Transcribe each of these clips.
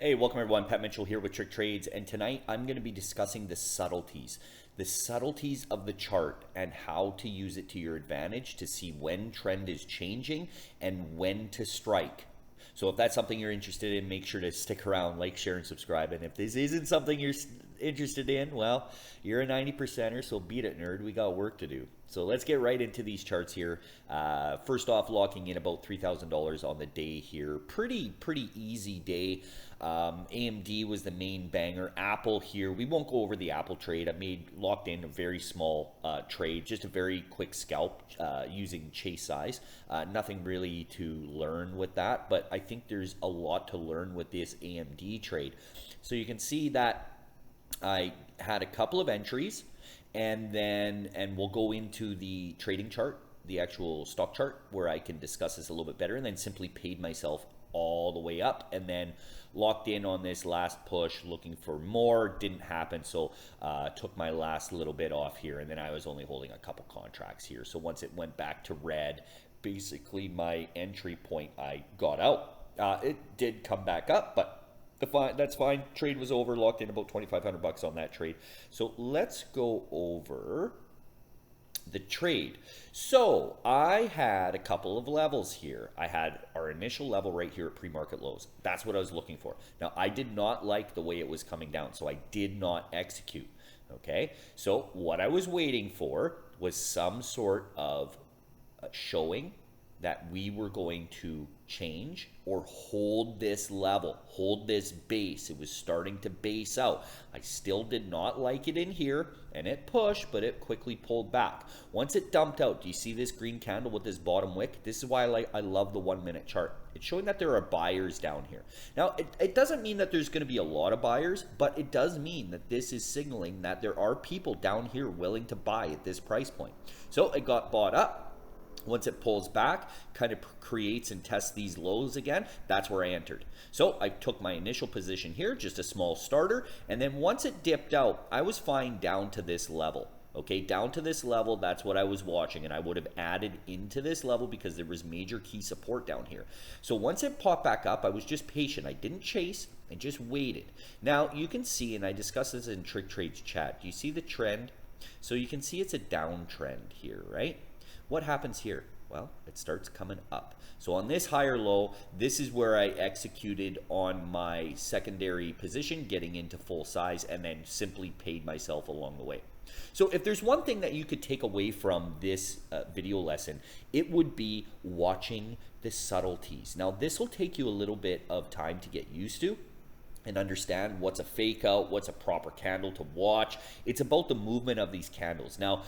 Hey, welcome everyone. Pat Mitchell here with Tricktrades, and tonight I'm going to be discussing the subtleties of the chart and how to use it to your advantage to see when trend is changing and when to strike. So if that's something you're interested in, make sure to stick around, like, share, and subscribe. And if this isn't something you're interested in, well, you're a 90%er, so beat it, nerd. We got work to do. So let's get right into these charts here. First off, locking in about $3,000 on the day here. Pretty easy day. AMD was the main banger. Apple here, we won't go over the Apple trade. I locked in a very small trade, just a very quick scalp using chase size. Nothing really to learn with that, but I think there's a lot to learn with this AMD trade. So you can see that I had a couple of entries, and we'll go into the trading chart, the actual stock chart, where I can discuss this a little bit better, and then simply paid myself all the way up and then locked in on this last push, looking for more. Didn't happen, so took my last little bit off here, and then I was only holding a couple contracts here. So once it went back to red, basically my entry point, I got out. It did come back up, but that's fine. Trade was over, locked in about $2,500 on that trade. So let's go over the trade. So I had a couple of levels here. I had our initial level right here at pre-market lows. That's what I was looking for. Now, I did not like the way it was coming down, so I did not execute. Okay, so what I was waiting for was some sort of showing that we were going to change or hold this level, hold this base. It was starting to base out. I still did not like it in here, and it pushed, but it quickly pulled back. Once it dumped out, do you see this green candle with this bottom wick? This is why I love the 1 minute chart. It's showing that there are buyers down here. Now, it doesn't mean that there's going to be a lot of buyers, but it does mean that this is signaling that there are people down here willing to buy at this price point. So it got bought up. Once it pulls back, kind of creates and tests these lows again, that's where I entered. So I took my initial position here, just a small starter, and then once it dipped out, I was fine down to this level. Okay, down to this level, that's what I was watching, and I would have added into this level because there was major key support down here. So once it popped back up, I was just patient. I didn't chase, I just waited. Now, you can see, and I discussed this in Tricktrades chat, do you see the trend? So you can see it's a downtrend here, right? What happens here? Well, it starts coming up. So on this higher low, this is where I executed on my secondary position, getting into full size, and then simply paid myself along the way. So if there's one thing that you could take away from this video lesson, it would be watching the subtleties. Now, this will take you a little bit of time to get used to and understand what's a fake out, what's a proper candle to watch. It's about the movement of these candles. Now,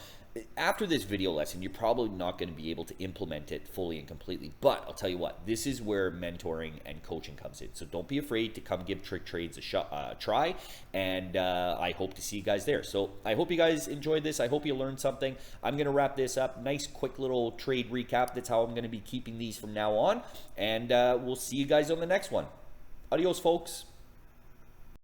after this video lesson, you're probably not going to be able to implement it fully and completely, but I'll tell you what, this is where mentoring and coaching comes in. So don't be afraid to come give Tricktrades a try, and I hope to see you guys there. So I hope you guys enjoyed this. I hope you learned something. I'm going to wrap this up. Nice, quick little trade recap. That's how I'm going to be keeping these from now on, and we'll see you guys on the next one. Adios, folks.